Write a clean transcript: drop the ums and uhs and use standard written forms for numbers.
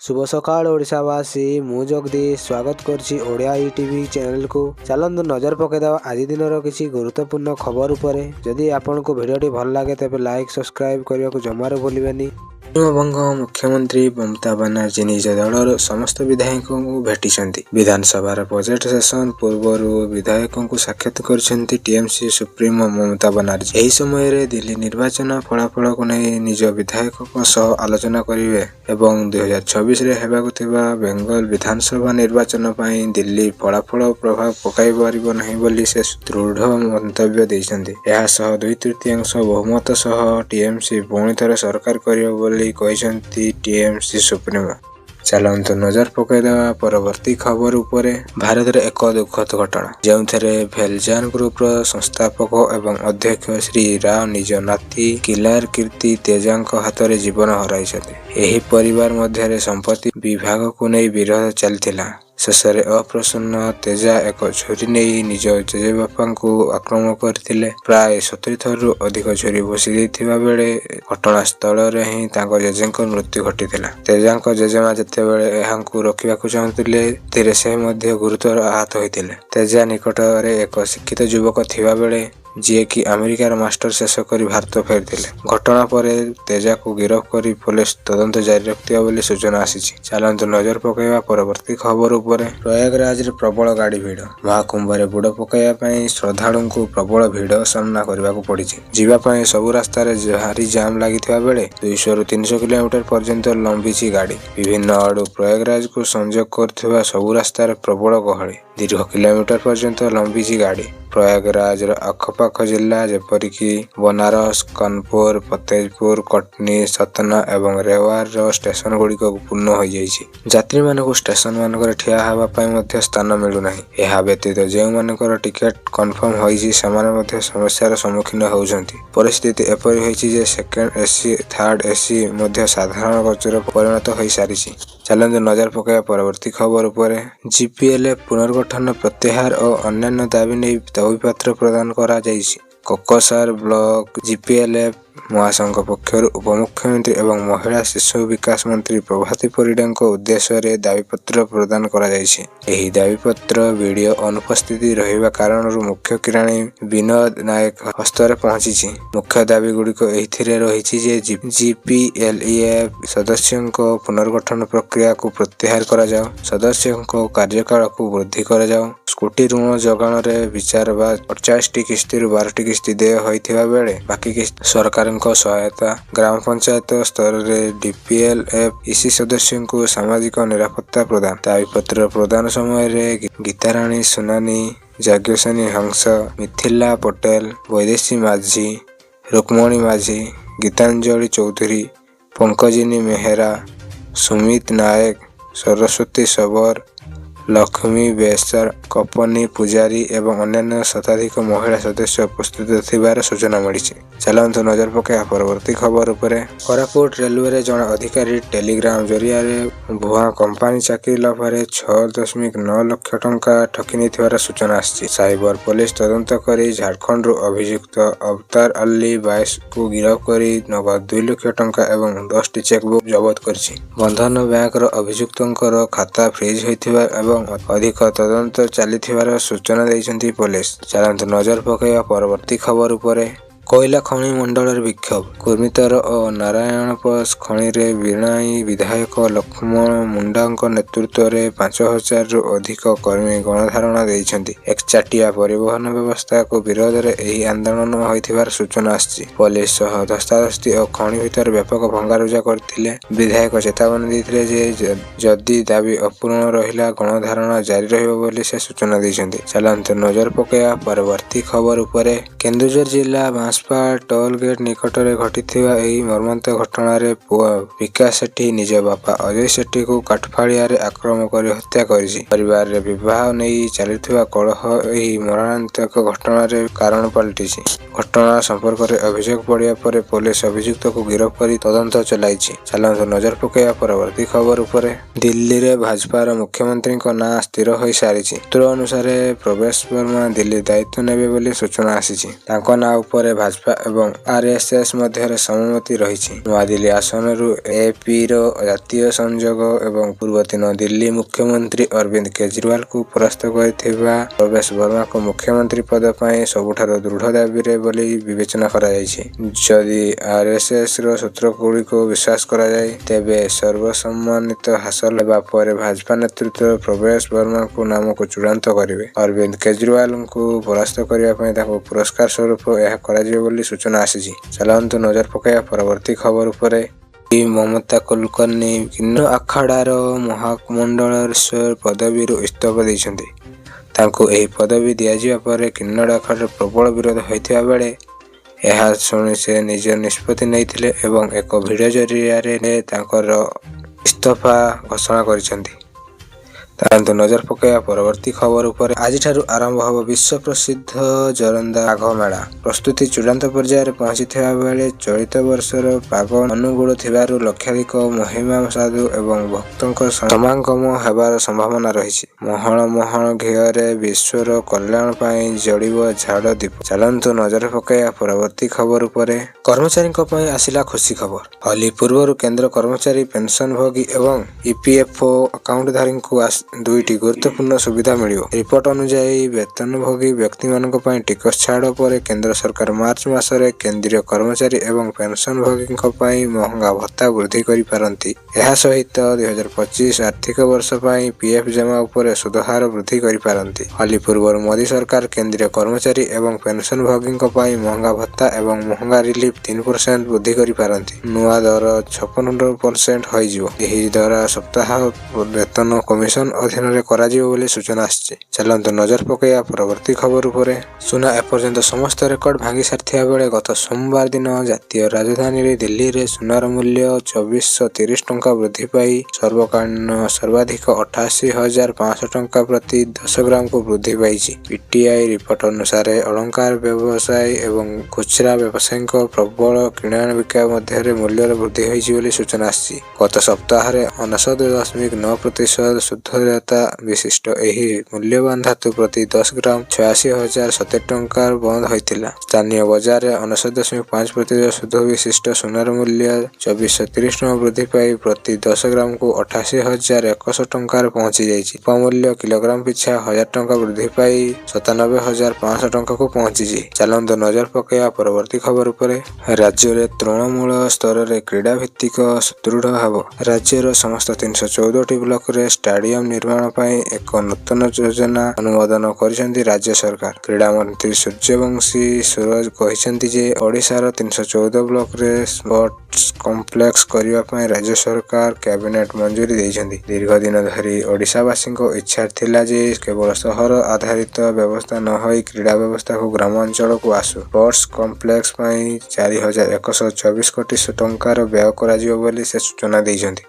शुभ सकाळ ओडिशावासी मु जगदीश स्वागत करछि ओडिया टीवी चैनल को। चलନ୍ତୁ नजर पकेदवा आज दिनर किसी गुरुत्वपूर्ण खबर उपरे। जदि आपनको भिडियोटी भल लागे तेबे लाइक सब्सक्राइब करने को जमार भूलिबेनी। पश्चिमबंग मुख्यमंत्री ममता बनर्जी निज दलर समस्त विधायकों को भेटिछन्ति। विधानसभा बजेट सेशन पूर्व विधायकों को साक्षात करछन्ति टीएमसी सुप्रीमो ममता बनर्जी। एही समय रे दिल्ली निर्वाचन फलाफल को नहीं निज विधायकों सह आलोचना करिवे एवं 2026 रे हेबाकु थिबा बेंगल विधानसभा निर्वाचन पई दिल्ली फलाफल प्रभाव पकाई पारिबो नहीं बोली से दृढ़ मंतव्य दैछन्ति। एहा सह 2/3 बहुमत सह टीएमसी पुणी थरे सरकार करियो बोली कहते टीएमसी सुप्रीमो। चलନ୍ତୁ नजर पकईदेवा परवर्ती खबर उपरे। भारत रे एक दुखद घटना जो भेलजान ग्रुप संस्थापक एवं अध्यक्ष श्री राव निज नाती किलार कीर्ति तेजांक हाथ में जीवन हराई। एही परिवार मध्य संपत्ति विभाग को नहीं विरोध चलता। शेष अप्रसन्न तेजा एक छुरी नहीं निज जेजेबापा को आक्रमण करते। प्राय 70 थरु अधिक छुरी बसी देथिबा बेले घटनास्थल रे ही तांको जेजेंक मृत्यु घटिथिला। तेजांक जेजेमा जेतेबेले एहांकु रोकिबाकु चाहुथिले तेरे से मध्य गुरुतर आहत होइतिले। तेजा निकट रे एक शिक्षित युवक थिबा बेले जी कि अमेरिकार मास्टर शेष कर भारत फेरथिले। घटना पर तेजा को गिरफ्त कर पुलिस तदंत जारी रखिथिबा बोली सूचना आसी। चलନ୍ତୁ नजर पकईवा परवर्ती खबर उपरे। प्रयागराज रे प्रबल गाड़ी भिड़। महाकुंभ रे बुड़ पकईवा पई श्रद्धालु को प्रबल भिड़ सामना करबाकू पड़िछि। जीवा पई सब रास्ता रे भारी जाम लागिथिबा बेले 200 रु 300 किलोमीटर पर्यंत लंबीछि गाड़ी। विभिन्न आड़ू प्रयागराज को संयोग करथिबा सब रास्ता रे प्रबल गहली। दीर्घ किलोमीटर पर्यंत लंबीछि गाड़ी। प्रयागराज आखपाख जिला जेपरिकी बनारस, कानपुर, फतेहपुर, कटनी, सतना एवं रेवार स्टेशन गुड़िक पूर्ण हो जाइछि। यात्री मानक स्टेशन मानक ठिया हेबा पई मध्य स्थान मिलुना। यह व्यतीत जो मानकर टिकेट कन्फर्म होइछि सेमाने मध्य समस्यार सम्मुखीन होउछन्ति। परिस्थिति एपरि होइछि जे सेकेंड एसी थर्ड एसी मध्य साधारण कोचर परिणत होई सारिछि। चलନ୍ତୁ नजर पकईवा परवर्ती खबर उपरे। जीपीएलएफ पुनर्गठन प्रत्याहार और अन्यान्य दाबी नहीं दाबीपत्र प्रदान करा जाइछि। कोकसार ब्लॉक जीपीएलएफ महासंघ पक्षर उपमुख्यमंत्री एवं महिला शिशु विकास मंत्री प्रभाती परिडा उद्देश्य रे दाबीपत्र प्रदान करा जाइछि। एही दाबीपत्र वीडियो अनुपस्थिति रहिबा कारण मुख्य किराणी विनोद नायक हस्ତରେ पहुंची। मुख्य दाबी गुड़िक एथिरे रहिछि जे जीपीएलएफ सदस्यों को पुनर्गठन प्रक्रिया को प्रत्याहार करा जाओ, सदस्यों को कार्यकाल को वृद्धि करा जाओ, स्कूटी ऋण जगाण रे विचार बा 50टी किस्ती 12टी किस्ती देय होइथिबा बेले बाकी किस्ती सरकार सहायता। ग्राम पंचायत स्तर में डीपीएलएफ इसी सदस्यों को सामाजिक निरापत्ता प्रदान। दाबीपत्र प्रदान समय रे गीताराणी सुनानी, जाग्यसेनी हंस, मिथिला पटेल, वैदेशी माझी, रुक्मणी माझी, गीतांजलि चौधरी, पंकजिनी मेहरा, सुमित नायक, सरस्वती सबर, लक्ष्मी बेसर, कपनी पुजारी एवं अन्य शताधिक महिला सदस्य उपस्थित थिबार सूचना मिली। चलନ୍ତୁ नजर पकईवा परवर्ती खबर उपरे। कोरापुट रेलवे रे जन अधिकारी टेलीग्राम जरिया भुआ कंपानी चाकरी लाभरे 6.9 लाख टंका ठकी नेथिबार सूचना आछि। साइबर पुलिस तदंत करी झारखंड रु अभियुक्त अवतार अली 22 को गिरफ्त करी नगद 2 लाख टंका एवं 10टी चेकबुक जबत करछि। बंधन बैंक रो अभियुक्तंकर खाता फ्रीज होइथिबा अधिक तदंत चलिथिबार सूचना दैछन्ति पुलिस। चलନ୍ତୁ नजर पकईवा परवर्ती खबर उपरे। कोयला खनि मंडल विक्षोभ। कुर्मितर और नारायणपस खनि रे बिनाई विधायक लक्ष्मण मुंडा नेतृत्व में 5000 रु अधिक कर्मी गणधारणा देइछन्ति। एकचाटिया परिवहन व्यवस्था को विरोध रे एही आंदोलन होइथिबार सूचना आछि। पुलिस सह धस्ताधस्ती और खनि भितर व्यापक भंगारुजा करथिले। विधायक चेतावनी दैथिले जे जदि दाबी अपूर्ण रहिला गणधारणा जारी रहिबो बोली से सूचना दैछन्ति। चलନ୍ତୁ नजर पकईवा परवर्ती खबर उपरे। केन्दुझर जिला बांसपाड़ टोल गेट निकट में घटिथिबा एही मर्मांत घटना रे पुआ विकास सेठी निज बापा अजय सेठी को काठफाड़िया रे आक्रमण कर हत्या करिछि। परिवार रे विवाह नहीं चलिथिबा कलह एही मरणांतक घटना रे कारण पलटिछि। घटना संपर्क में अभियोग पड़िया पर पुलिस अभियुक्त को गिरफ्त कर तदंत चलाइछि। चलନ୍ତୁ नजर पकईवा परवर्ती खबर उपरे। दिल्ली रे भाजपार मुख्यमंत्री नाँ स्थिर हो सारी। सूत्र अनुसार प्रवेश वर्मा दिल्ली दायित्व नेबे बोली सूचना आसी। नाँ उपरे ଭାଜପା ଏବଂ ଆରଏସଏସ ମଧ୍ୟରେ ସହମତି ରହିଛି। ନୂଆଦିଲ୍ଲୀ ଆସନରୁ ଏପିର ଜାତୀୟ ସଂଯୋଗ ଏବଂ ପୂର୍ବତନ ଦିଲ୍ଲୀ ମୁଖ୍ୟମନ୍ତ୍ରୀ ଅରବିନ୍ଦ କେଜରିୱାଲଙ୍କୁ ପରାସ୍ତ କରିଥିବା ପ୍ରବେଶ ବର୍ମାଙ୍କୁ ମୁଖ୍ୟମନ୍ତ୍ରୀ ପଦ ପାଇଁ ସବୁଠାରୁ ଦୃଢ଼ ଦାବିରେ ବୋଲି ବିବେଚନା କରାଯାଇଛି। ଯଦି ଆରଏସଏସର ସୂତ୍ରଗୁଡ଼ିକୁ ବିଶ୍ୱାସ କରାଯାଏ, ତେବେ ସର୍ବସମ୍ମତ ହାସଲ ହେବା ପରେ ଭାଜପା ନେତୃତ୍ୱ ପ୍ରବେଶ ବର୍ମାଙ୍କୁ ନାମକୁ ଚୂଡ଼ାନ୍ତ କରିବେ। ଅରବିନ୍ଦ କେଜରିୱାଲଙ୍କୁ ପରାସ୍ତ କରିବା ପାଇଁ ତାଙ୍କୁ ପୁରସ୍କାର ସ୍ୱରୂପ ଏହା କରାଯିବ ବୋଲି ସୂଚନା ଆସିଛି। ଚାଲନ୍ତୁ ନଜର ପକାଇବା ପରବର୍ତ୍ତୀ ଖବର ଉପରେ। ମମତା କୁଲକର୍ଣ୍ଣୀ କିନ୍ନର ଆଖାଡ଼ାର ମହାମଣ୍ଡଳେଶ୍ୱର ପଦବୀରୁ ଇସ୍ତଫା ଦେଇଛନ୍ତି। ତାଙ୍କୁ ଏହି ପଦବୀ ଦିଆଯିବା ପରେ କିନ୍ନର ଆଖାଡ଼ାର ପ୍ରବଳ ବିରୋଧ ହୋଇଥିବା ବେଳେ ଏହା ଶୁଣି ସେ ନିଜ ନିଷ୍ପତ୍ତି ନେଇଥିଲେ ଏବଂ ଏକ ଭିଡ଼ିଓ ଜରିଆରେ ତାଙ୍କର ଇସ୍ତଫା ଘୋଷଣା କରିଛନ୍ତି। ଚାଲନ୍ତୁ ନଜର ପକାଇବା ପରବର୍ତ୍ତୀ ଖବର ଉପରେ। ଆଜିଠାରୁ ଆରମ୍ଭ ହେବ ବିଶ୍ୱ ପ୍ରସିଦ୍ଧ ଜୋରନ୍ଦା ବାଘ ମେଳା। ପ୍ରସ୍ତୁତି ଚୂଡ଼ାନ୍ତ ପର୍ଯ୍ୟାୟରେ ପହଞ୍ଚିଥିବା ବେଳେ ଚଳିତ ବର୍ଷର ପାଗ ଅନୁକୂଳ ଥିବାରୁ ଲକ୍ଷାଧିକ ମହିମା ସାଧୁ ଏବଂ ଭକ୍ତଙ୍କ ସମାଗମ ହେବାର ସମ୍ଭାବନା ରହିଛି। ମହଳ ମହଳ ଘିଅରେ ବିଶ୍ୱର କଲ୍ୟାଣ ପାଇଁ ଜଳିବ ଝାଡ଼ ଦୀପ। ଚାଲନ୍ତୁ ନଜର ପକାଇବା ପରବର୍ତ୍ତୀ ଖବର ଉପରେ। କର୍ମଚାରୀଙ୍କ ପାଇଁ ଆସିଲା ଖୁସି ଖବର। ହୋଲି ପୂର୍ବରୁ କେନ୍ଦ୍ର କର୍ମଚାରୀ ପେନସନଭୋଗୀ ଏବଂ ଇପିଏଫ୍ଓ ଆକାଉଣ୍ଟଧାରୀଙ୍କୁ ଦୁଇଟି ଗୁରୁତ୍ୱପୂର୍ଣ୍ଣ ସୁବିଧା ମିଳିବ। ରିପୋର୍ଟ ଅନୁଯାୟୀ ବେତନଭୋଗୀ ବ୍ୟକ୍ତିମାନଙ୍କ ପାଇଁ ଟିକସ ଛାଡ଼ ପରେ କେନ୍ଦ୍ର ସରକାର ମାର୍ଚ୍ଚ ମାସରେ କେନ୍ଦ୍ରୀୟ କର୍ମଚାରୀ ଏବଂ ପେନସନଭୋଗୀଙ୍କ ପାଇଁ ମହଙ୍ଗା ଭତ୍ତା ବୃଦ୍ଧି କରିପାରନ୍ତି। ଏହା ସହିତ 2025 ଆର୍ଥିକ ବର୍ଷ ପାଇଁ ପିଏଫ୍ ଜମା ଉପରେ ସୁଧ ହାର ବୃଦ୍ଧି କରିପାରନ୍ତି। ହୋଲି ପୂର୍ବରୁ ମୋଦି ସରକାର କେନ୍ଦ୍ରୀୟ କର୍ମଚାରୀ ଏବଂ ପେନସନଭୋଗୀଙ୍କ ପାଇଁ ମହଙ୍ଗା ଭତ୍ତା ଏବଂ ମହଙ୍ଗା ରିଲିଫ 3% ବୃଦ୍ଧି କରିପାରନ୍ତି। ନୂଆ ଦର 56% ହୋଇଯିବ। ଏହି ଦର ସପ୍ତାହ ବେତନ କମିଶନ ଅଧୀନରେ କରାଯିବ ବୋଲି ସୂଚନା ଆସିଛି। ଚାଲନ୍ତୁ ନଜର ପକାଇବା ପରବର୍ତ୍ତୀ ଖବର ଉପରେ। ସୁନା ଏପର୍ଯ୍ୟନ୍ତ ସମସ୍ତ ରେକର୍ଡ ଭାଙ୍ଗି ସାରିଥିବା ବେଳେ ଗତ ସୋମବାର ଦିନ ଜାତୀୟ ରାଜଧାନୀ ଦିଲ୍ଲୀରେ ସୁନାର ମୂଲ୍ୟ 2430 ଟଙ୍କା ବୃଦ୍ଧି ପାଇ ସର୍ବାଧିକ 88,500 ଟଙ୍କା ପ୍ରତି 10 ଗ୍ରାମକୁ ବୃଦ୍ଧି ପାଇଛି। ପିଟିଆଇ ରିପୋର୍ଟ ଅନୁସାରେ ଅଳଙ୍କାର ବ୍ୟବସାୟୀ ଏବଂ ଖୁଚୁରା ବ୍ୟବସାୟୀଙ୍କ ପ୍ରବଳ କିଣାବିକା ମଧ୍ୟରେ ମୂଲ୍ୟର ବୃଦ୍ଧି ହୋଇଛି ବୋଲି ସୂଚନା ଆସିଛି। ଗତ ସପ୍ତାହରେ 99.9% ଶୁଦ୍ଧତା ବିଶିଷ୍ଟ ଏହି ମୂଲ୍ୟବାନ ଧାତୁ ପ୍ରତି 10 ଗ୍ରାମ 86,070 ଟଙ୍କା ବନ୍ଦ ହୋଇଥିଲା। ସ୍ଥାନୀୟ ବଜାରରେ 99.5% ଶୁଦ୍ଧ ବିଶିଷ୍ଟ ସୁନାର ମୂଲ୍ୟ 2430 ଟଙ୍କା ବୃଦ୍ଧି ପାଇ ପ୍ରତି 10 ଗ୍ରାମକୁ 88,100 ଟଙ୍କାରେ ପହଞ୍ଚି ଯାଇଛି। ଉପମୂଲ୍ୟ କିଲୋଗ୍ରାମ ପିଛା 1000 ଟଙ୍କା ବୃଦ୍ଧି ପାଇ 97,500 ଟଙ୍କାକୁ ପହଞ୍ଚିଛି। ଚାଲନ୍ତୁ ନଜର ପକାଇବା ପରବର୍ତ୍ତୀ ଖବର ଉପରେ। ରାଜ୍ୟରେ ତୃଣମୂଳ ସ୍ତରରେ କ୍ରୀଡ଼ା ଭିତ୍ତିକ ସୁଦୃଢ଼ ହେବ। ରାଜ୍ୟର ସମସ୍ତ 314ଟି ବ୍ଲକରେ ଷ୍ଟାଡିୟମ ନିର୍ମାଣ ପାଇଁ ଏକ ନୂତନ ଯୋଜନା ଅନୁମୋଦନ କରିଛନ୍ତି ରାଜ୍ୟ ସରକାର। କ୍ରୀଡ଼ାମନ୍ତ୍ରୀ ସୂର୍ଯ୍ୟବଂଶୀ ସୁରଜ କହିଛନ୍ତି ଯେ ଓଡ଼ିଶାର 314 ବ୍ଲକରେ ସ୍ପୋର୍ଟସ କମ୍ପ୍ଲେକ୍ସ କରିବା ପାଇଁ ରାଜ୍ୟ ସରକାର କ୍ୟାବିନେଟ ମଞ୍ଜୁରୀ ଦେଇଛନ୍ତି। ଦୀର୍ଘ ଦିନ ଧରି ଓଡ଼ିଶାବାସୀଙ୍କ ଇଚ୍ଛା ଥିଲା ଯେ କେବଳ ସହର ଆଧାରିତ ବ୍ୟବସ୍ଥା ନ ହୋଇ କ୍ରୀଡ଼ା ବ୍ୟବସ୍ଥାକୁ ଗ୍ରାମାଞ୍ଚଳକୁ ଆସୁ। ସ୍ପୋର୍ଟସ କମ୍ପ୍ଲେକ୍ସ ପାଇଁ 4,124 କୋଟି ଟଙ୍କାର ବ୍ୟୟ କରାଯିବ ବୋଲି ସେ ସୂଚନା ଦେଇଛନ୍ତି।